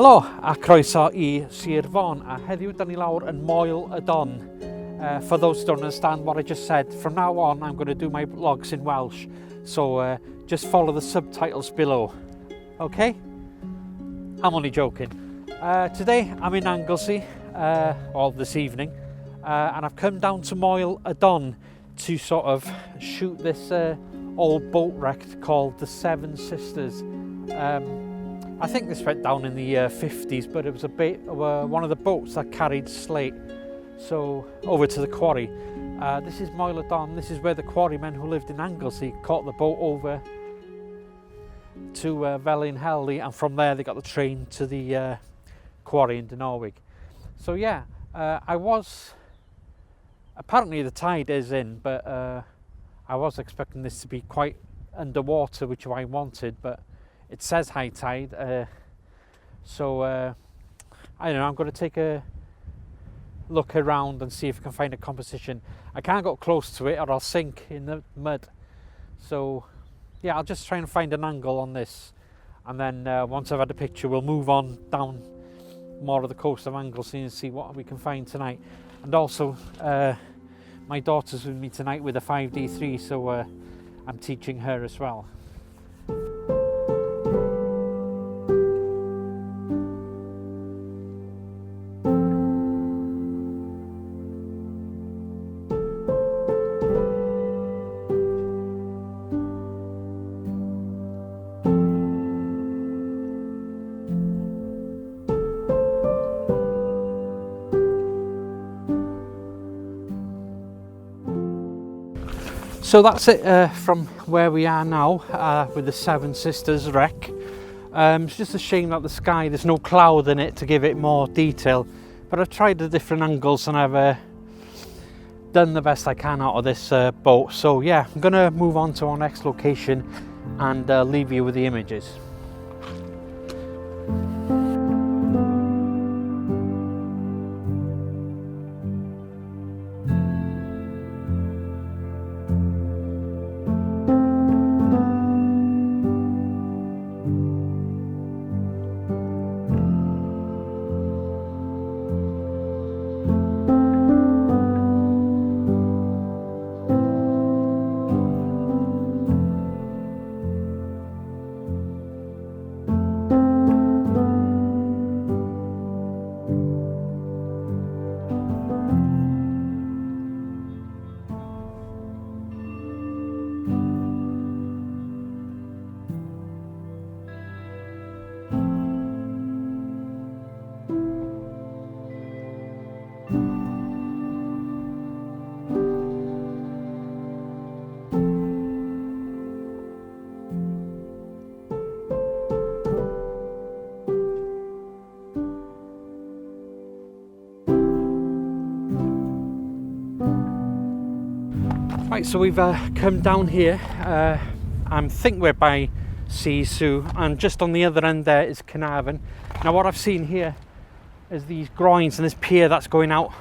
Helo a croeso I Sir Fon, a heddiw dan ni lawr yn Moel y Don. For those who don't understand what I just said, from now on I'm going to do my vlogs in Welsh, so just follow the subtitles below. Okay? I'm only joking. Today I'm in Anglesey, or this evening, and I've come down to Moel y Don to sort of shoot this old boat wreck called the Seven Sisters. I think this went down in the 50s, but it was one of the boats that carried slate so over to the quarry. This is Moel y Don. This is where the quarrymen who lived in Anglesey caught the boat over to Felinheli, and from there they got the train to the quarry in Norwich. So yeah, apparently the tide is in, but I was expecting this to be quite underwater, which I wanted, but it says high tide, so I don't know, I'm going to take a look around and see if I can find a composition. I can't go close to it or I'll sink in the mud, so yeah, I'll just try and find an angle on this, and then once I've had a picture we'll move on down more of the coast of Anglesey and see what we can find tonight. And also my daughter's with me tonight with a 5D3, so I'm teaching her as well. So that's it from where we are now with the Seven Sisters wreck. It's just a shame that the sky, there's no cloud in it to give it more detail, but I've tried the different angles and I've done the best I can out of this boat. So yeah, I'm gonna move on to our next location and leave you with the images. Right, so we've come down here. I think we're by Cae'r Siop, and just on the other end there is Caernarfon. Now what I've seen here is these groins and this pier that's going out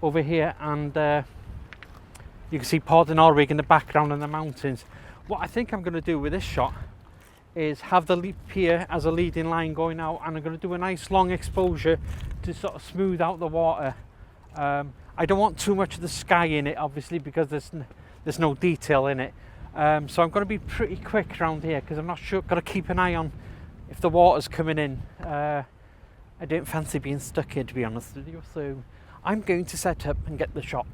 over here, and you can see Port Norwich in the background and the mountains. What I think I'm going to do with this shot is have the pier as a leading line going out, and I'm going to do a nice long exposure to sort of smooth out the water. I don't want too much of the sky in it, obviously, because there's no detail in it. So I'm going to be pretty quick around here because I'm not sure. Got to keep an eye on if the water's coming in. I don't fancy being stuck here, to be honest with you. So I'm going to set up and get the shot.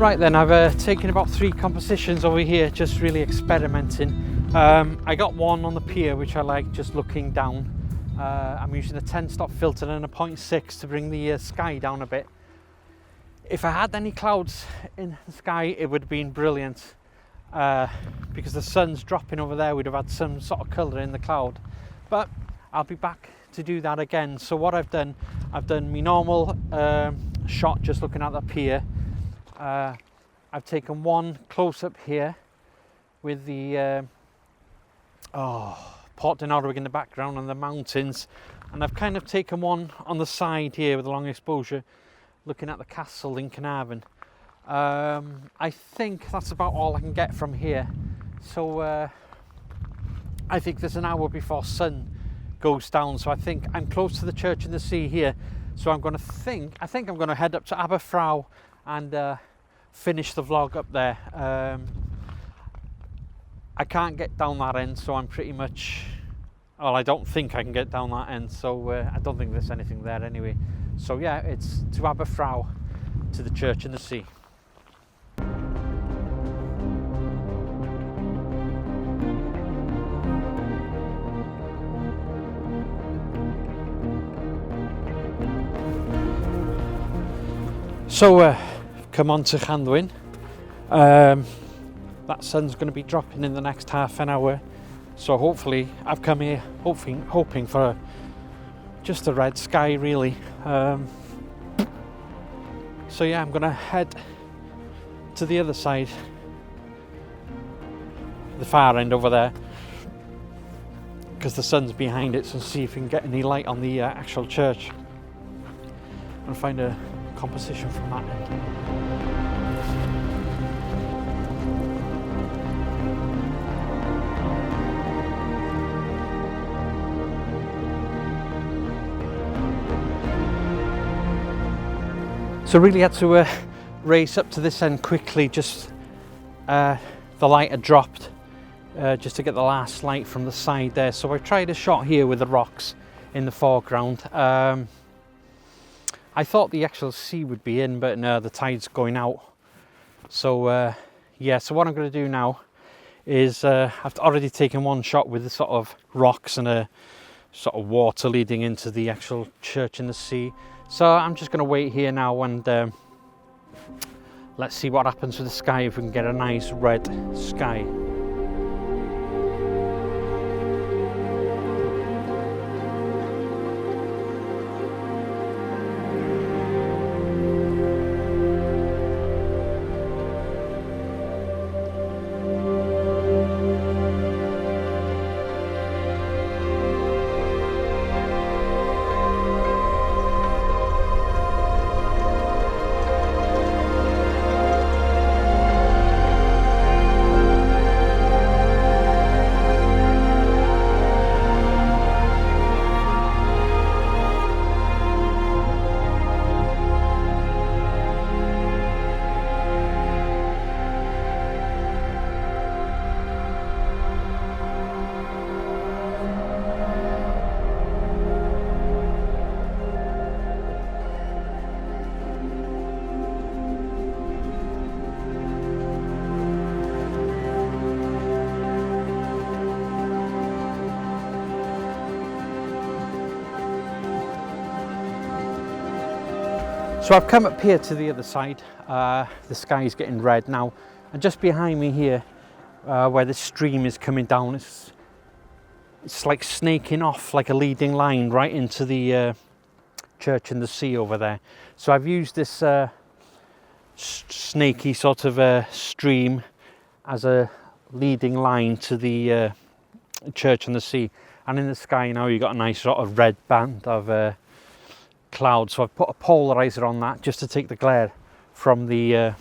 Right then, I've taken about 3 compositions over here, just really experimenting. I got one on the pier which I like, just looking down. I'm using a 10-stop filter and a 0.6 to bring the sky down a bit. If I had any clouds in the sky, it would have been brilliant. Because the sun's dropping over there, we'd have had some sort of colour in the cloud. But I'll be back to do that again. So what I've done my normal shot just looking at the pier. I've taken one close up here with the Port de Noruig in the background and the mountains, and I've kind of taken one on the side here with a long exposure looking at the castle in Carnarvon. I think that's about all I can get from here. So I think there's an hour before sun goes down, so I think I'm close to the church in the sea here. So I'm going to I think I'm going to head up to Aberfraw and finish the vlog up there. I can't get down that end, so I'm pretty much, well, I don't think I can get down that end, so I don't think there's anything there anyway. So yeah, it's to Aberfraw, to the church in the sea. So come on to Llanddwyn. That sun's going to be dropping in the next half an hour, so hopefully I've come here hoping for just a red sky really. So yeah, I'm going to head to the other side, the far end over there, because the sun's behind it, so see if we can get any light on the actual church and find a composition from that end. So really had to race up to this end quickly, just the light had dropped just to get the last light from the side there. So I tried a shot here with the rocks in the foreground. I thought the actual sea would be in, but no, the tide's going out. So yeah, so what I'm going to do now is I've already taken one shot with the sort of rocks and a sort of water leading into the actual church in the sea. So I'm just going to wait here now and let's see what happens with the sky, if we can get a nice red sky. So I've come up here to the other side. The sky is getting red now, and just behind me here, where the stream is coming down, it's like snaking off like a leading line right into the church in the sea over there. So I've used this snaky sort of stream as a leading line to the church in the sea, and in the sky now you've got a nice sort of red band of cloud. So I've put a polarizer on that just to take the glare from the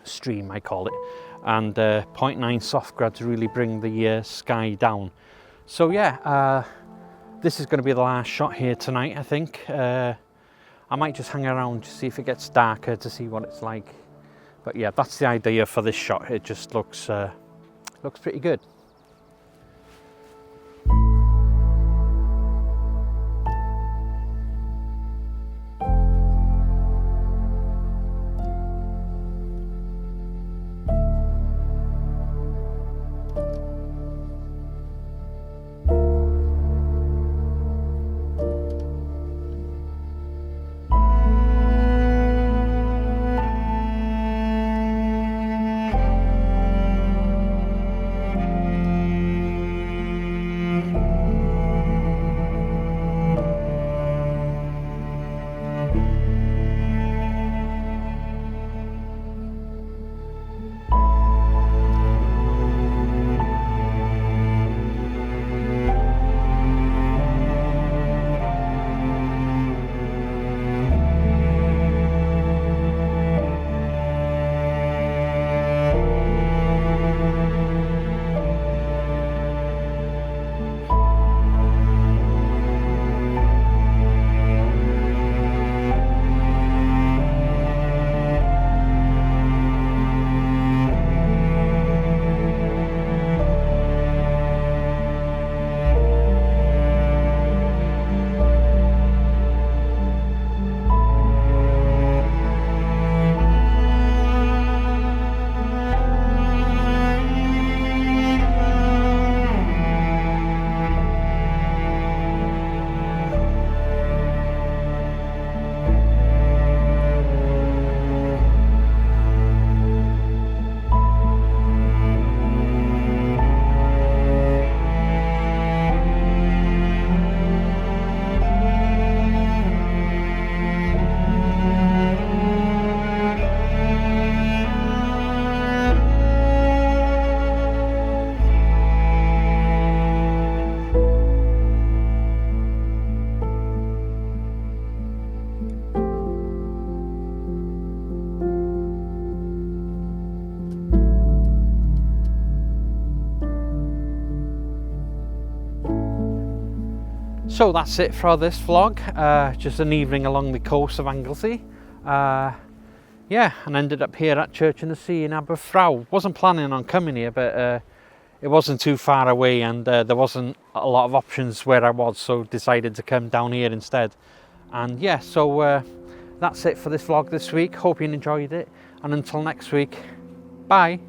stream, I call it, and 0.9 soft grad to really bring the sky down. So yeah, this is going to be the last shot here tonight, I think. I might just hang around to see if it gets darker to see what it's like, but yeah, that's the idea for this shot. It just looks pretty good. So that's it for this vlog. Just an evening along the coast of Anglesey. Yeah, and ended up here at Church in the Sea in Aberfraw. Wasn't planning on coming here, but it wasn't too far away, and there wasn't a lot of options where I was, so decided to come down here instead. And yeah, so that's it for this vlog this week. Hope you enjoyed it, and until next week, bye.